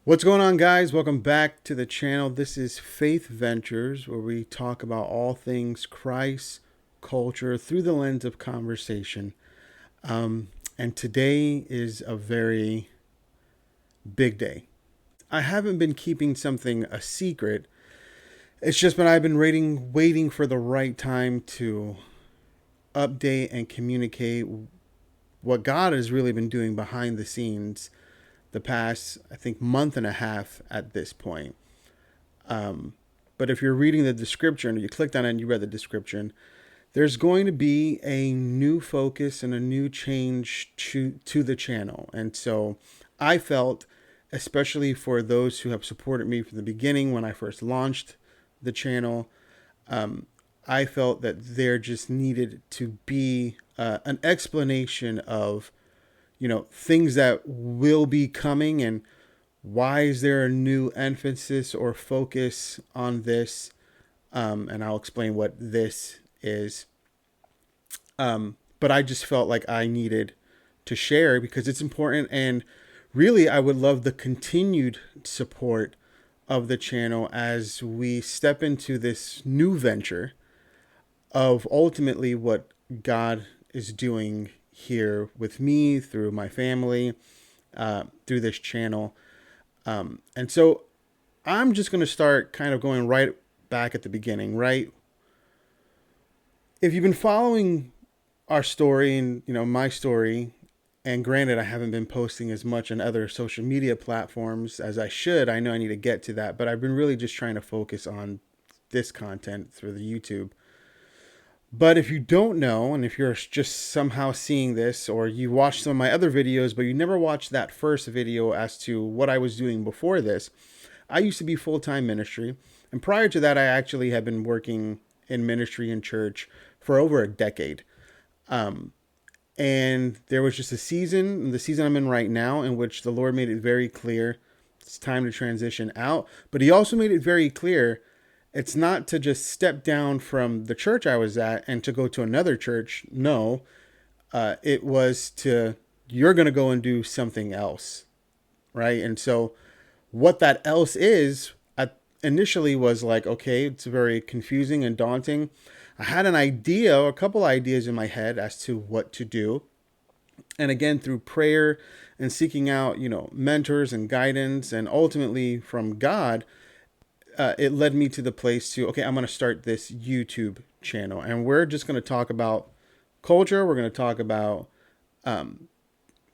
What's going on, guys? Welcome back to the channel. This is Faith Ventures, where we talk about all things Christ, culture, through the lens of conversation. And today is a very big day. I haven't been keeping something a secret. It's just been I've been waiting for the right time to update and communicate what God has really been doing behind the scenes the past, I think, month and a half at this point. But if you're reading the description, or you clicked on it and you read the description, there's going to be a new focus and a new change to the channel. And so I felt, especially for those who have supported me from the beginning when I first launched the channel, I felt that there just needed to be an explanation of, things that will be coming and why is there a new emphasis or focus on this. And I'll explain what this is. But I just felt like I needed to share because it's important. And really, I would love the continued support of the channel as we step into this new venture of ultimately what God is doing here with me, through my family, through this channel. And so I'm just going to start kind of going right back at the beginning, right? If you've been following our story and, my story, and granted, I haven't been posting as much on other social media platforms as I should. I know I need to get to that, but I've been really just trying to focus on this content through the YouTube. But if you don't know, and if you're just somehow seeing this, or you watched some of my other videos, but you never watched that first video as to what I was doing before this, I used to be full-time ministry. And prior to that, I actually had been working in ministry in church for over a decade. And there was just a season, the season I'm in right now, in which the Lord made it very clear it's time to transition out. But he also made it very clear it's not to just step down from the church I was at and to go to another church. No, it was to, you're going to go and do something else. Right. And so what that else is, initially was like, okay, it's very confusing and daunting. I had an idea, a couple ideas in my head as to what to do. And again, through prayer and seeking out, mentors and guidance, and ultimately from God, it led me to the place to, okay, I'm going to start this YouTube channel. And we're just going to talk about culture. We're going to talk about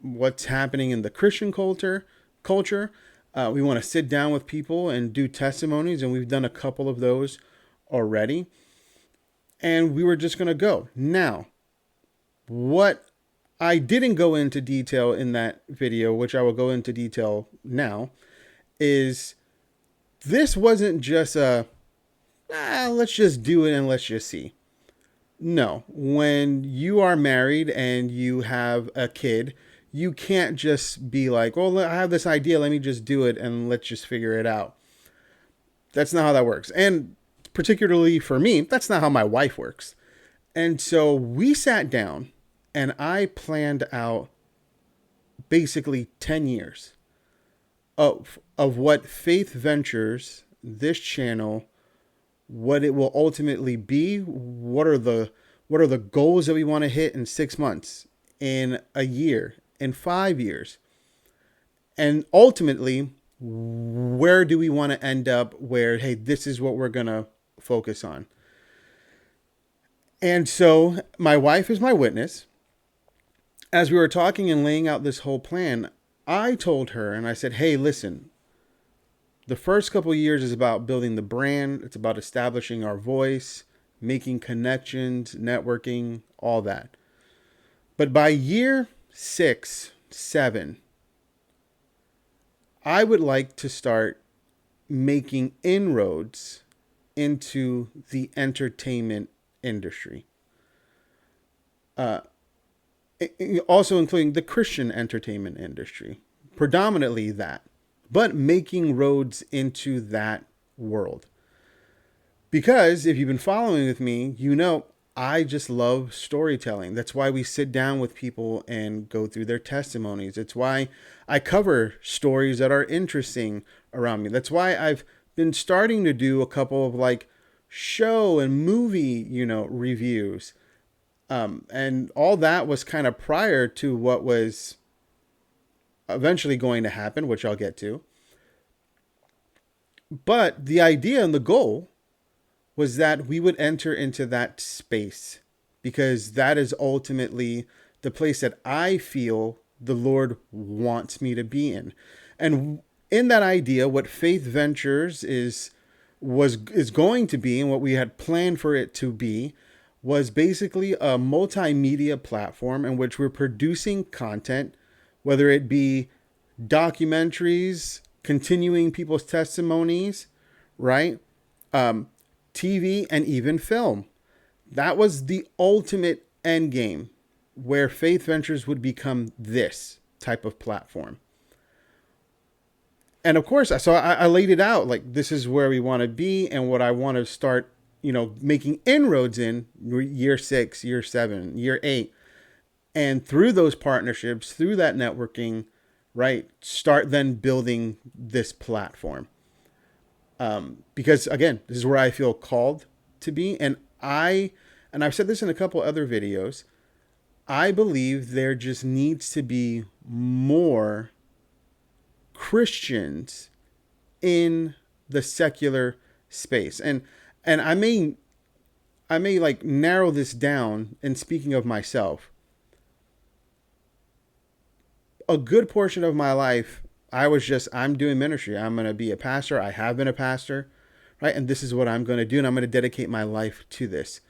what's happening in the Christian culture. We want to sit down with people and do testimonies. And we've done a couple of those already. And we were just going to go. Now, what I didn't go into detail in that video, which I will go into detail now, is this wasn't just let's just do it and let's just see. No, when you are married and you have a kid, you can't just be like, well, I have this idea, let me just do it and let's just figure it out. That's not how that works. And particularly for me, that's not how my wife works. And so we sat down and I planned out basically 10 years of what Faith Ventures, this channel, what it will ultimately be, what are the goals that we want to hit in 6 months, in a year, in 5 years, and ultimately where do we want to end up, where, hey, this is what we're going to focus on. And so my wife is my witness. As we were talking and laying out this whole plan, I told her and I said, hey, listen, the first couple of years is about building the brand. It's about establishing our voice, making connections, networking, all that. But by year 6, 7, I would like to start making inroads into the entertainment industry. Also including the Christian entertainment industry, predominantly that, but making roads into that world. Because if you've been following with me, I just love storytelling. That's why we sit down with people and go through their testimonies. It's why I cover stories that are interesting around me. That's why I've been starting to do a couple of like show and movie, reviews. And all that was kind of prior to what was eventually going to happen, which I'll get to. But the idea and the goal was that we would enter into that space because that is ultimately the place that I feel the Lord wants me to be in. And in that idea, what Faith Ventures is going to be and what we had planned for it to be was basically a multimedia platform in which we're producing content, whether it be documentaries, continuing people's testimonies, right? TV, and even film. That was the ultimate end game where Faith Ventures would become this type of platform. And of course, so I laid it out like this is where we want to be and what I want to start, making inroads in year 6, year 7, year 8. And through those partnerships, through that networking, right, start then building this platform. Because again, this is where I feel called to be. And I've said this in a couple other videos, I believe there just needs to be more Christians in the secular space. And I may like narrow this down in speaking of myself. A good portion of my life, I'm doing ministry. I'm going to be a pastor. I have been a pastor, right? And this is what I'm going to do. And I'm going to dedicate my life to this.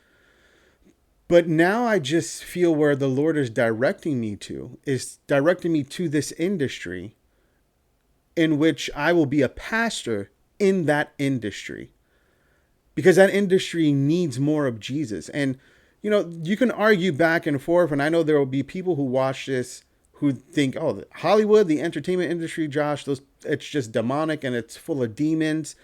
But now I just feel where the Lord is directing me to this industry in which I will be a pastor in that industry. Because that industry needs more of Jesus. And, you can argue back and forth. And I know there will be people who watch this who think, oh, Hollywood, the entertainment industry, Josh, it's just demonic and it's full of demons.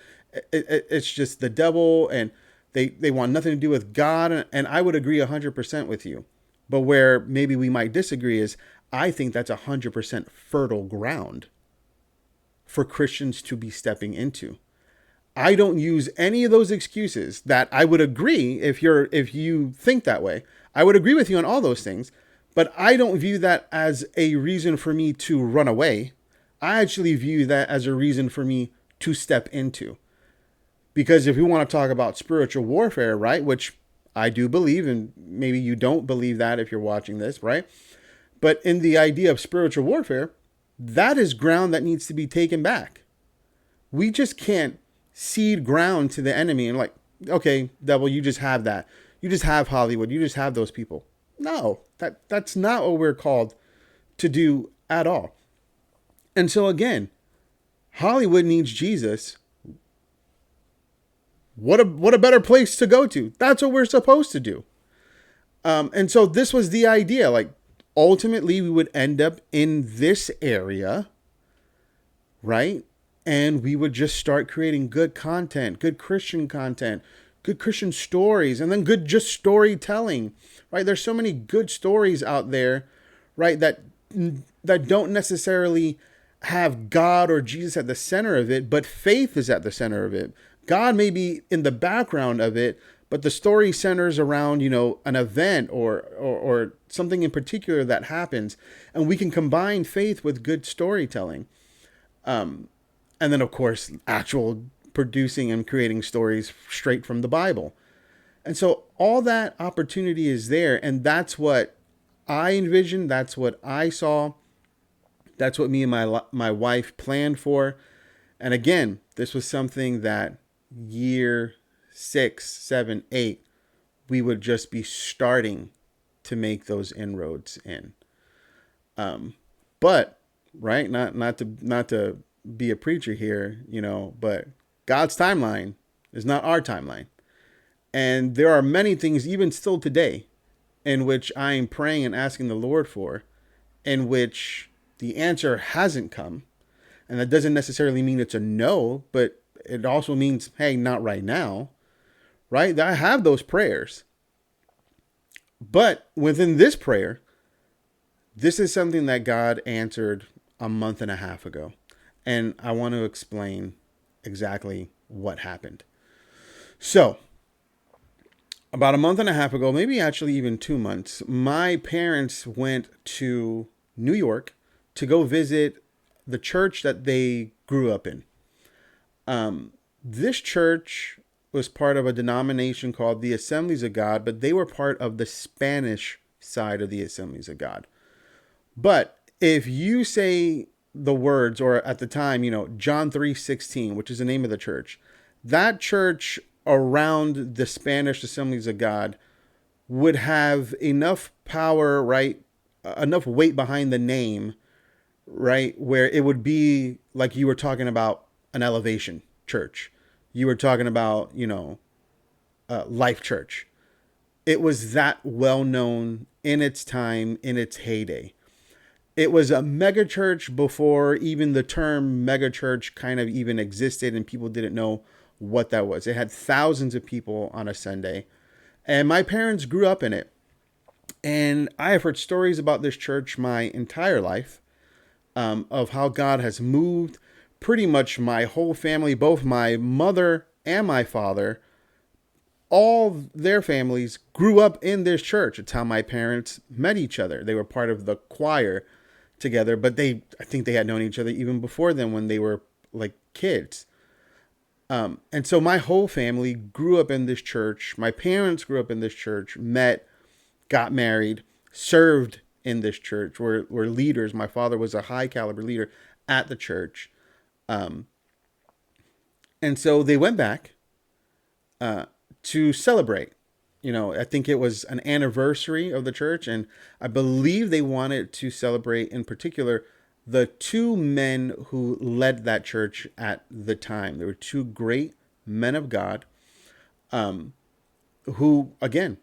It's just the devil and they want nothing to do with God. And I would agree 100% with you. But where maybe we might disagree is I think that's 100% fertile ground for Christians to be stepping into. I don't use any of those excuses that I would agree if you think that way. I would agree with you on all those things. But I don't view that as a reason for me to run away. I actually view that as a reason for me to step into. Because if we want to talk about spiritual warfare, right, which I do believe, and maybe you don't believe that if you're watching this, right? But in the idea of spiritual warfare, that is ground that needs to be taken back. We just can't cede ground to the enemy and like, okay, devil, you just have that. You just have Hollywood. You just have those people. No, that's not what we're called to do at all. And so again, Hollywood needs Jesus. What a better place to go to. That's what we're supposed to do. And so this was the idea. Like ultimately we would end up in this area, right? And we would just start creating good content, good Christian content, good Christian stories, and then good just storytelling, right? There's so many good stories out there, right? That don't necessarily have God or Jesus at the center of it, but faith is at the center of it. God may be in the background of it, but the story centers around, an event or something in particular that happens. And we can combine faith with good storytelling. And then, of course, actual producing and creating stories straight from the Bible. And so all that opportunity is there. And that's what I envisioned. That's what I saw. That's what me and my wife planned for. And again, this was something that year 6, 7, 8, we would just be starting to make those inroads in. But right, not to be a preacher here, but God's timeline is not our timeline. And there are many things, even still today, in which I am praying and asking the Lord for, in which the answer hasn't come. And that doesn't necessarily mean it's a no, but it also means, hey, not right now, right? I have those prayers. But within this prayer, this is something that God answered a month and a half ago. And I want to explain exactly what happened. So, about a month and a half ago, maybe actually even 2 months, my parents went to New York to go visit the church that they grew up in. This church was part of a denomination called the Assemblies of God, but they were part of the Spanish side of the Assemblies of God. But if you say the words, or at the time, John 3:16, which is the name of the church, that church around the Spanish Assemblies of God would have enough power, right? Enough weight behind the name, right? Where it would be like you were talking about an Elevation church. You were talking about, Life Church. It was that well known in its time, in its heyday. It was a mega church before even the term mega church kind of even existed, and people didn't know what that was. It had thousands of people on a Sunday, and my parents grew up in it. And I have heard stories about this church my entire life, of how God has moved pretty much my whole family, both my mother and my father. All their families grew up in this church. It's how my parents met each other. They were part of the choir together, but I think they had known each other even before then when they were like kids. And so my whole family grew up in this church. My parents grew up in this church, met, got married, served in this church, were leaders. My father was a high caliber leader at the church. And so they went back to celebrate. I think it was an anniversary of the church, and I believe they wanted to celebrate in particular the two men who led that church at the time. There were two great men of God, who, again,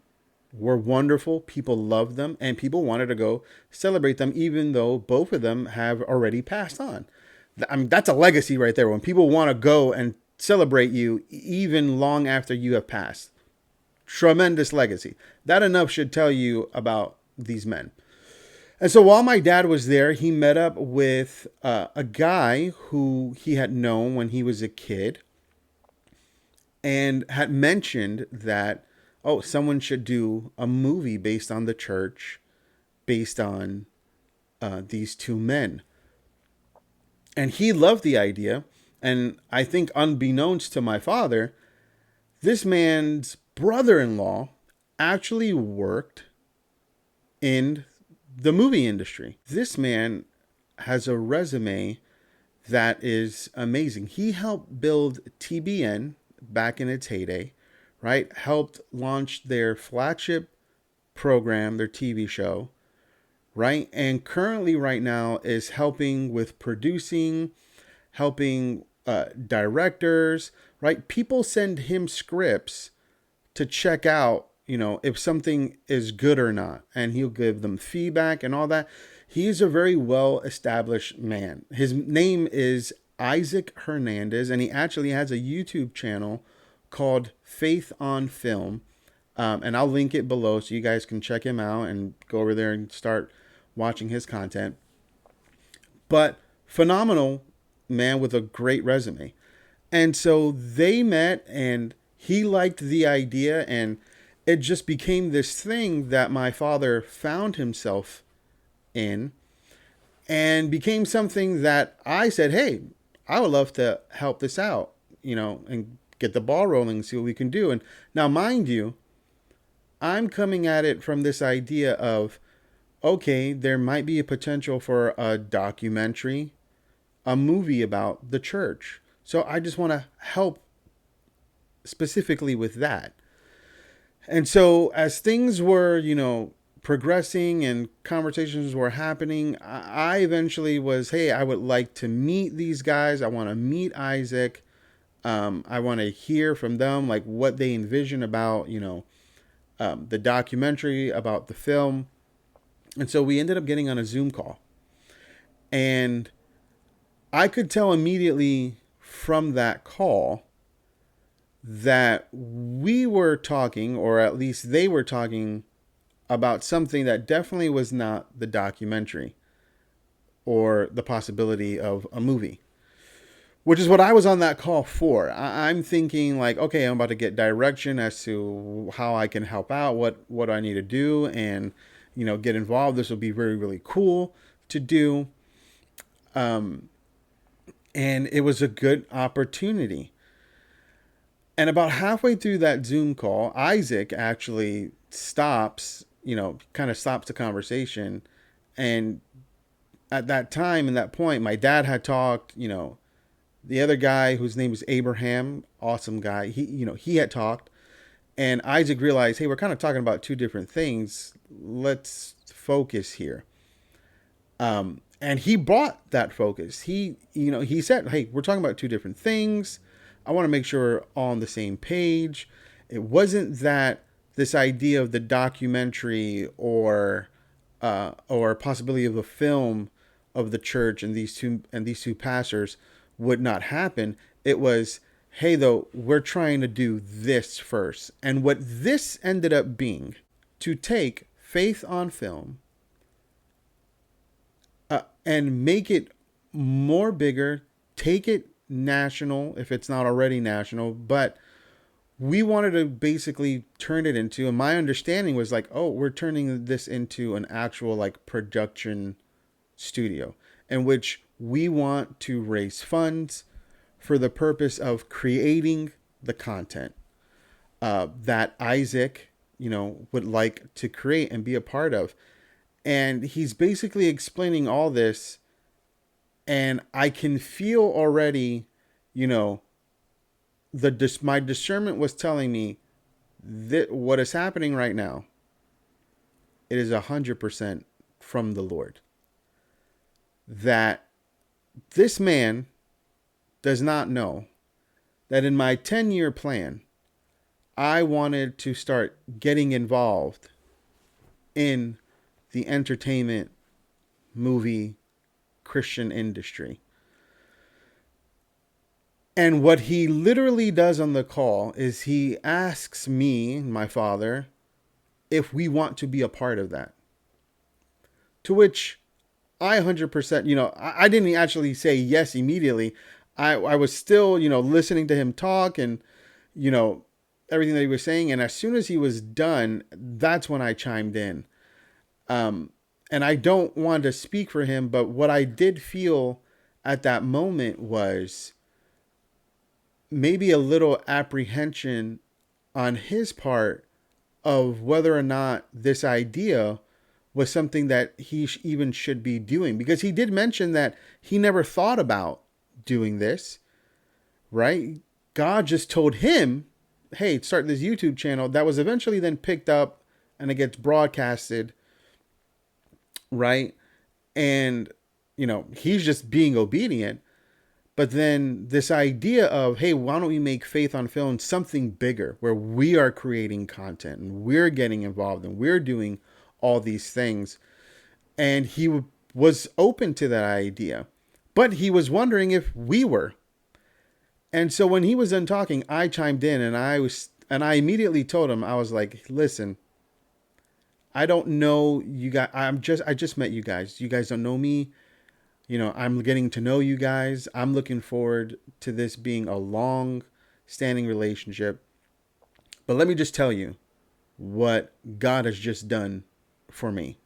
were wonderful. People loved them, and people wanted to go celebrate them, even though both of them have already passed on. I mean, that's a legacy right there. When people want to go and celebrate you, even long after you have passed. Tremendous legacy. That enough should tell you about these men. And so while my dad was there, he met up with a guy who he had known when he was a kid, and had mentioned that, oh, someone should do a movie based on the church, based on these two men. And he loved the idea. And I think unbeknownst to my father, this man's brother-in-law actually worked in the movie industry. This man has a resume that is amazing. He helped build TBN back in its heyday, right? Helped launch their flagship program, their TV show, right? And currently right now is helping with producing, helping directors, right? People send him scripts to check out, if something is good or not, and he'll give them feedback and all that. He's a very well established man. His name is Isaac Hernandez, and he actually has a YouTube channel called Faith on Film. And I'll link it below so you guys can check him out and go over there and start watching his content. But phenomenal man with a great resume. And so they met, and he liked the idea, and it just became this thing that my father found himself in, and became something that I said, hey, I would love to help this out, and get the ball rolling and see what we can do. And now, mind you, I'm coming at it from this idea of, okay, there might be a potential for a documentary, a movie about the church. So I just want to help specifically with that. And so as things were, progressing and conversations were happening, I eventually was, hey, I would like to meet these guys. I want to meet Isaac. I want to hear from them, like what they envision about, the documentary, about the film. And so we ended up getting on a Zoom call. And I could tell immediately from that call that we were talking, or at least they were talking, about something that definitely was not the documentary or the possibility of a movie, which is what I was on that call for. I'm thinking like, okay, I'm about to get direction as to how I can help out, what I need to do, and get involved. This will be very, really cool to do. And it was a good opportunity. And about halfway through that Zoom call, Isaac actually stops, kind of stops the conversation. And at that time and that point, my dad had talked, the other guy whose name was Abraham, awesome guy, he had talked. And Isaac realized, hey, we're kind of talking about two different things. Let's focus here. And he brought that focus. He said, hey, we're talking about two different things. I want to make sure we're all on the same page. It wasn't that this idea of the documentary or possibility of a film of the church and these two pastors would not happen. It was, hey, though, we're trying to do this first. And what this ended up being, to take Faith on Film and make it more bigger, take it national if it's not already national, but we wanted to basically turn it into, and my understanding was like, oh, we're turning this into an actual like production studio in which we want to raise funds for the purpose of creating the content that Isaac, would like to create and be a part of. And he's basically explaining all this, and I can feel already, my discernment was telling me that what is happening right now, it is 100% from the Lord. That this man does not know that in my 10-year plan, I wanted to start getting involved in the entertainment, movie, Christian industry. And what he literally does on the call is he asks me, my father, if we want to be a part of that. To which I 100%, I didn't actually say yes immediately. I was still, listening to him talk and, everything that he was saying. And as soon as he was done, that's when I chimed in. And I don't want to speak for him, but what I did feel at that moment was maybe a little apprehension on his part of whether or not this idea was something that he even should be doing. Because he did mention that he never thought about doing this, right? God just told him, hey, start this YouTube channel. That was eventually then picked up and it gets broadcasted, right? And, he's just being obedient. But then this idea of, hey, why don't we make Faith on Film something bigger where we are creating content and we're getting involved and we're doing all these things. And he was open to that idea, but he was wondering if we were. And so when he was done talking, I chimed in and I immediately told him, I was like, listen, I don't know you guys. I just met you guys. You guys don't know me. I'm getting to know you guys. I'm looking forward to this being a long standing relationship. But let me just tell you what God has just done for me.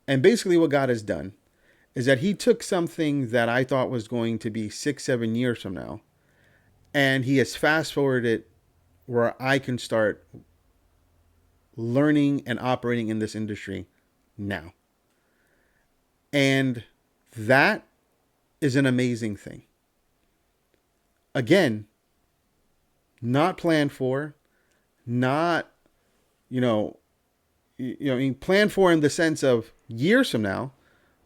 And basically what God has done is that he took something that I thought was going to be 6-7 years from now, and he has fast forwarded it where I can start learning and operating in this industry now. And that is an amazing thing. Again, not planned for, not, planned for in the sense of years from now,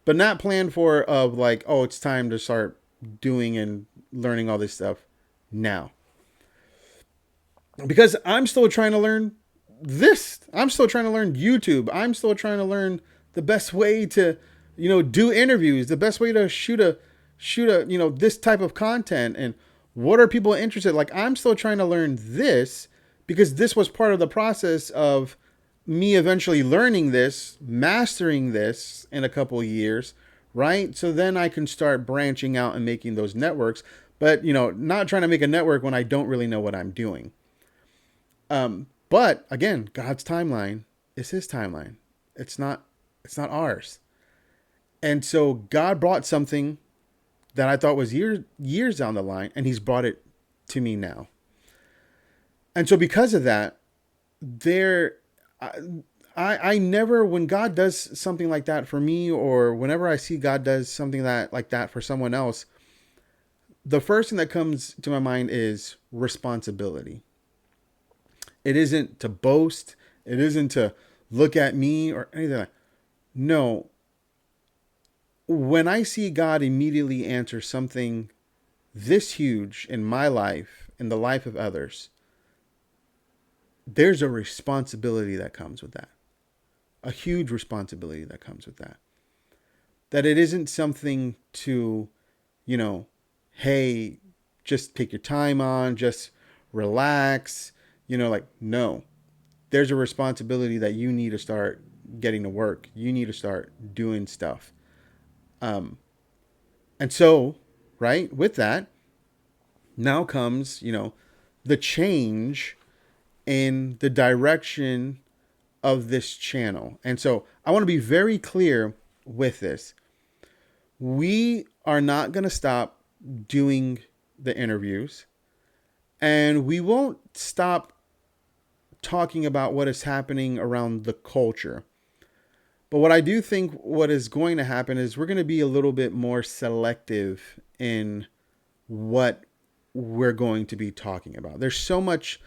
but not planned for of like, oh, it's time to start doing and learning all this stuff now. Because I'm still trying to learn this. I'm still trying to learn YouTube. I'm still trying to learn the best way to, do interviews, the best way to shoot a, this type of content, and what are people interested? Like, I'm still trying to learn this because this was part of the process of me eventually learning this, mastering this in a couple of years, right? So then I can start branching out and making those networks, but not trying to make a network when I don't really know what I'm doing. But again, God's timeline is his timeline. It's not ours. And so God brought something that I thought was years down the line, and he's brought it to me now. And so because of that, there I never, when God does something like that for me, or whenever I see God does something that like that for someone else, the first thing that comes to my mind is responsibility. It isn't to boast. It isn't to look at me or anything like that. No. When I see God immediately answer something this huge in my life, in the life of others, there's a responsibility that comes with that. A huge responsibility that comes with that. That it isn't something to, hey, just take your time on, just relax, no. There's a responsibility that you need to start getting to work. You need to start doing stuff. And so, right, with that, now comes, the change in the direction of this channel. And so I want to be very clear with this. We are not going to stop doing the interviews, and we won't stop talking about what is happening around the culture. But what I do think what is going to happen is we're going to be a little bit more selective in what we're going to be talking about. There's so much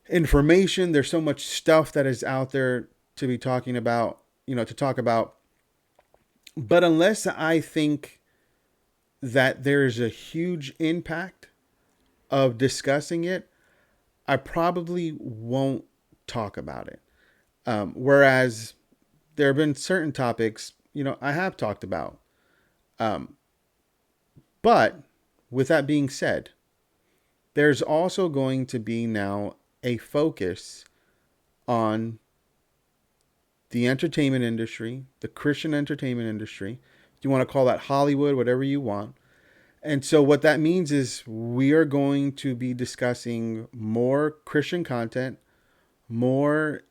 information, there's so much stuff that is out there to be talking about, to talk about. But unless I think that there's a huge impact of discussing it, I probably won't talk about it. Whereas there have been certain topics, I have talked about. But with that being said, there's also going to be now a focus on the entertainment industry, the Christian entertainment industry. You want to call that Hollywood, whatever you want. And so what that means is we are going to be discussing more Christian content, more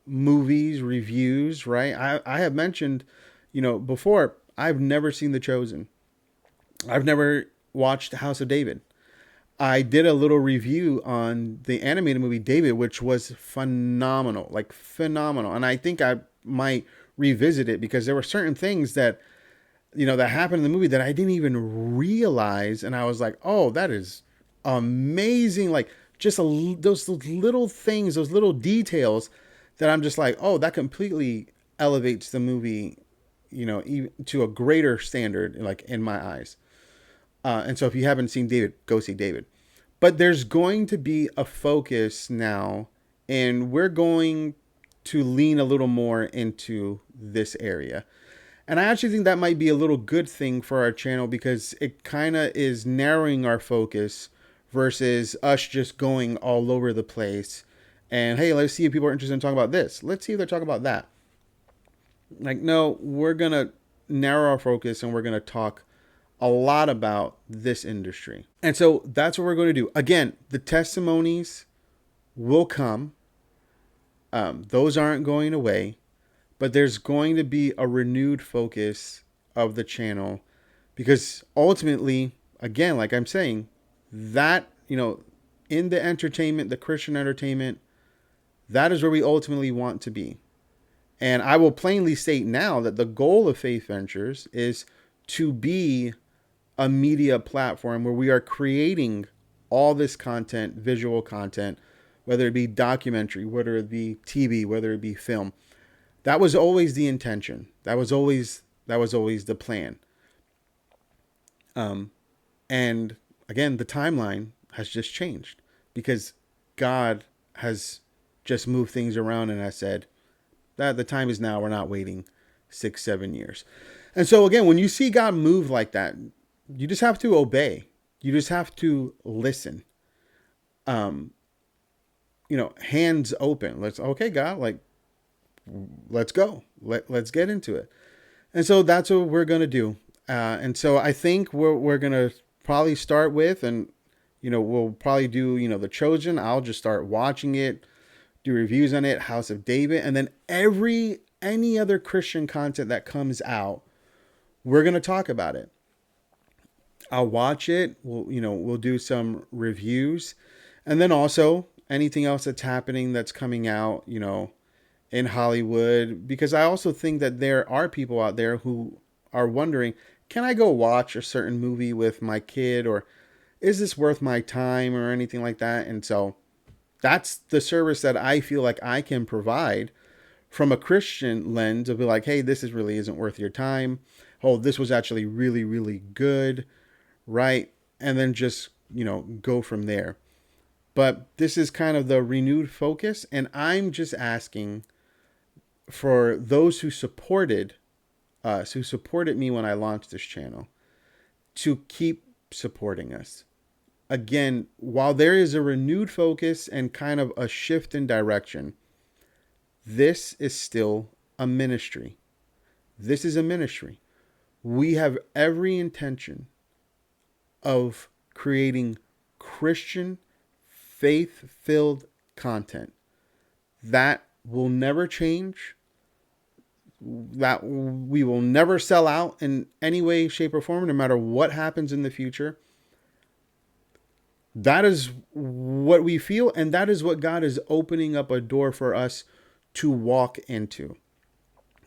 movies, reviews, right? I have mentioned, before, I've never seen The Chosen. I've never watched House of David. I did a little review on the animated movie David, which was phenomenal, like phenomenal. And I think I might revisit it because there were certain things that, that happened in the movie that I didn't even realize. And I was like, oh, that is amazing. Like just those little things, those little details that I'm just like, oh, that completely elevates the movie, even to a greater standard, like in my eyes. And so if you haven't seen David, go see David. But there's going to be a focus now, and we're going to lean a little more into this area. And I actually think that might be a little good thing for our channel because it kind of is narrowing our focus versus us just going all over the place. And hey, let's see if people are interested in talking about this. Let's see if they're talking about that. Like, no, we're going to narrow our focus and we're going to talk a lot about this industry. And so that's what we're going to do. Again, the testimonies will come. Those aren't going away, but there's going to be a renewed focus of the channel because ultimately, again, like I'm saying, that, in the entertainment, the Christian entertainment, that is where we ultimately want to be. And I will plainly state now that the goal of Faith Ventures is to be a media platform where we are creating all this content, visual content, whether it be documentary, whether it be TV, whether it be film. That was always the intention. That was always the plan. And again, the timeline has just changed because God has just moved things around and has said that the time is now. We're not waiting 6-7 years. And so again, when you see God move like that, you just have to obey. You just have to listen. Hands open. Okay, God, like, let's go. Let's get into it. And so that's what we're going to do. And so I think we're going to probably start with, and, we'll probably do, The Chosen. I'll just start watching it, do reviews on it, House of David. And then any other Christian content that comes out, we're going to talk about it. I'll watch it. We'll do some reviews. And then also anything else that's happening, that's coming out, in Hollywood, because I also think that there are people out there who are wondering, can I go watch a certain movie with my kid, or is this worth my time, or anything like that? And so that's the service that I feel like I can provide from a Christian lens, of be like, hey, this really isn't worth your time. Oh, this was actually really, really good, right? And then just, go from there. But this is kind of the renewed focus, and I'm just asking for those who supported us, who supported me when I launched this channel, to keep supporting us. Again, while there is a renewed focus and kind of a shift in direction, this is still a ministry. This is a ministry. We have every intention of creating Christian, faith-filled content. That will never change. That we will never sell out in any way, shape, or form, no matter what happens in the future. That is what we feel, and that is what God is opening up a door for us to walk into.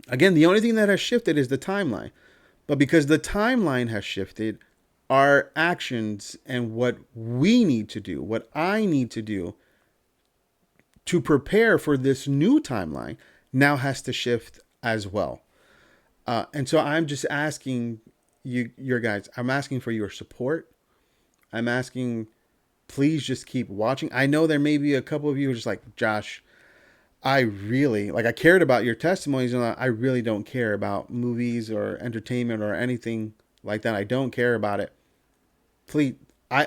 Again, the only thing that has shifted is the timeline. But because the timeline has shifted, our actions and what we need to do, what I need to do to prepare for this new timeline, now has to shift as well. And so I'm just asking your guys, I'm asking for your support. I'm asking, please just keep watching. I know there may be a couple of you who are just like, Josh, I cared about your testimonies, and I really don't care about movies or entertainment or anything like that. I don't care about it. Please,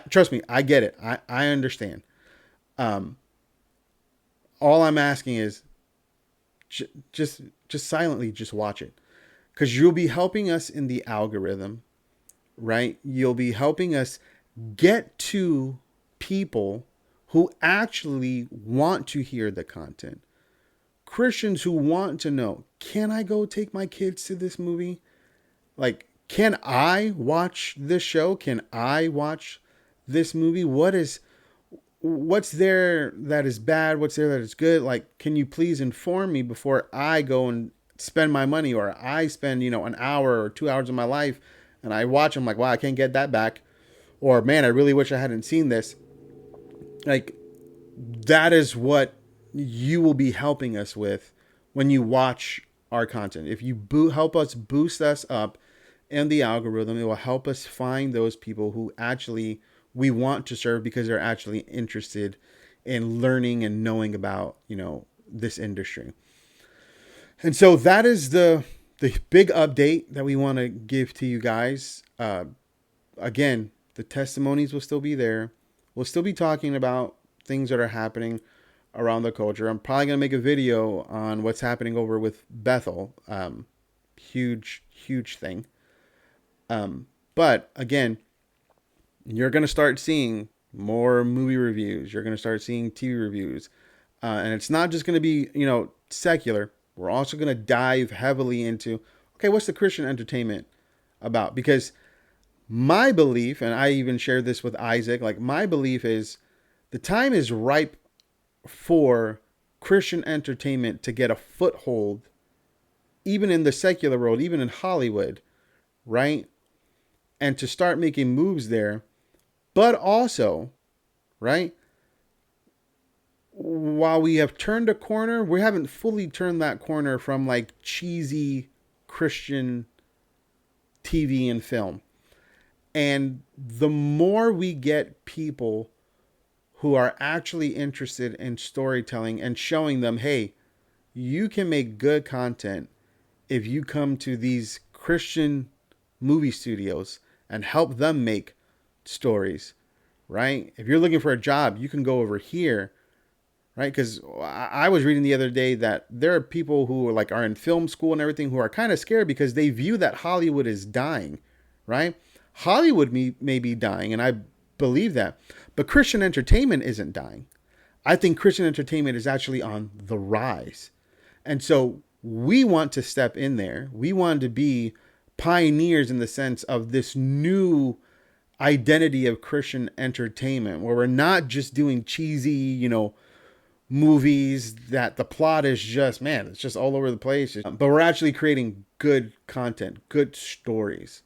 trust me, I get it. I understand. All I'm asking is just silently just watch it, because you'll be helping us in the algorithm, right? You'll be helping us get to people who actually want to hear the content. Christians who want to know, can I go take my kids to this movie? Like, can I watch this show? Can I watch this movie? What's there that is bad? What's there that is good? Like, can you please inform me before I go and spend my money, or I spend, an hour or 2 hours of my life and I watch, I'm like, wow, I can't get that back. Or, man, I really wish I hadn't seen this. Like, that is what you will be helping us with when you watch our content. If you help us boost us up in the algorithm, it will help us find those people who actually we want to serve, because they're actually interested in learning and knowing about, this industry. And so that is the big update that we want to give to you guys. Again, the testimonies will still be there. We'll still be talking about things that are happening around the culture. I'm probably going to make a video on what's happening over with Bethel. Huge thing. But again, you're going to start seeing more movie reviews. You're going to start seeing TV reviews. And it's not just going to be, secular. We're also going to dive heavily into, okay, what's the Christian entertainment about? Because my belief, and I even shared this with Isaac, like, my belief is the time is ripe for Christian entertainment to get a foothold, even in the secular world, even in Hollywood, right? And to start making moves there. But also, right, while we have turned a corner, we haven't fully turned that corner from like cheesy Christian TV and film. And the more we get people who are actually interested in storytelling and showing them, hey, you can make good content if you come to these Christian movie studios and help them make stories, right? If you're looking for a job, you can go over here, right? Because I was reading the other day that there are people who are in film school and everything who are kind of scared because they view that Hollywood is dying, right? Hollywood may be dying, and I believe that, but Christian entertainment isn't dying. I think Christian entertainment is actually on the rise. And so we want to step in there. We want to be pioneers in the sense of this new identity of Christian entertainment where we're not just doing cheesy, movies that the plot is just, man, it's just all over the place. But we're actually creating good content, good stories.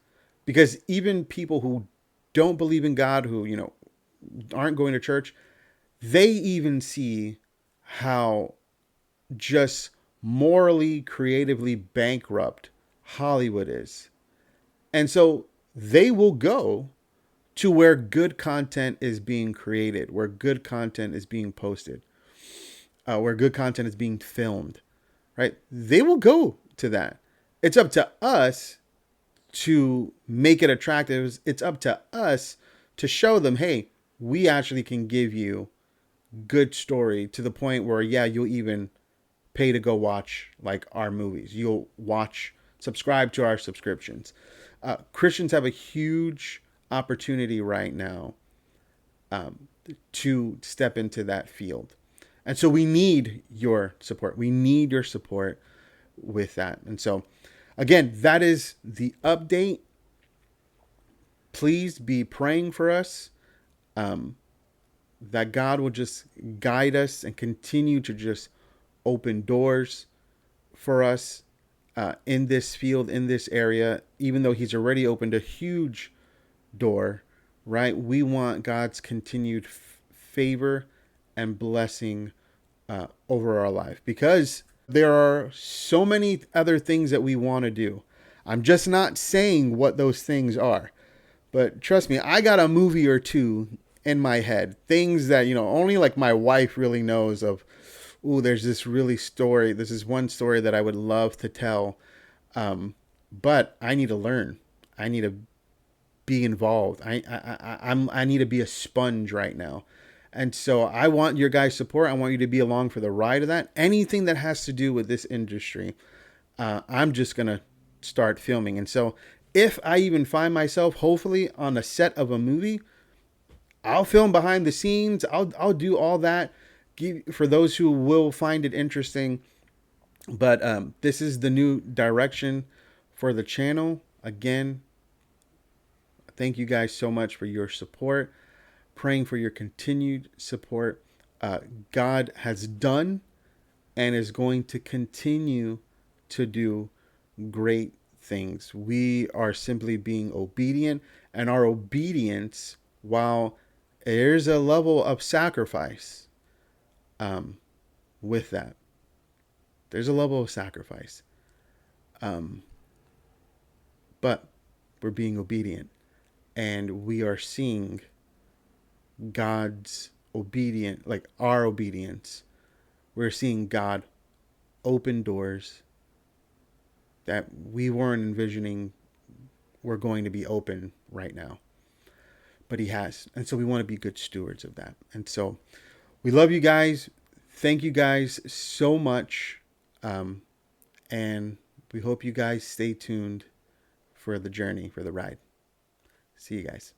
Because even people who don't believe in God, who, aren't going to church, they even see how just morally, creatively bankrupt Hollywood is. And so they will go to where good content is being created, where good content is being posted, where good content is being filmed, right? They will go to that. It's up to us to make it attractive. It's up to us to show them, hey, we actually can give you good story to the point where, yeah, you'll even pay to go watch our movies. You'll subscribe to our subscriptions. Christians have a huge opportunity right now to step into that field. And so we need your support. We need your support with that. And so, again, that is the update. Please be praying for us, that God will just guide us and continue to just open doors for us in this field, in this area, even though he's already opened a huge door, right? We want God's continued favor and blessing over our life, because there are so many other things that we want to do. I'm just not saying what those things are, but trust me, I got a movie or two in my head, things that, only my wife really knows of. Ooh, there's this is one story that I would love to tell. But I need to learn. I need to be involved. I need to be a sponge right now. And so I want your guys' support. I want you to be along for the ride of that. Anything that has to do with this industry, I'm just going to start filming. And so if I even find myself, hopefully, on a set of a movie, I'll film behind the scenes. I'll do all that for those who will find it interesting. But this is the new direction for the channel. Again, thank you guys so much for your support. Praying for your continued support. God has done and is going to continue to do great things. We are simply being obedient, and our obedience, while there's a level of sacrifice with that. There's a level of sacrifice. But we're being obedient, and we are seeing God's our obedience. We're seeing God open doors that we weren't envisioning were going to be open right now. But he has. And so we want to be good stewards of that. And so we love you guys. Thank you guys so much. And we hope you guys stay tuned for the journey, for the ride. See you guys.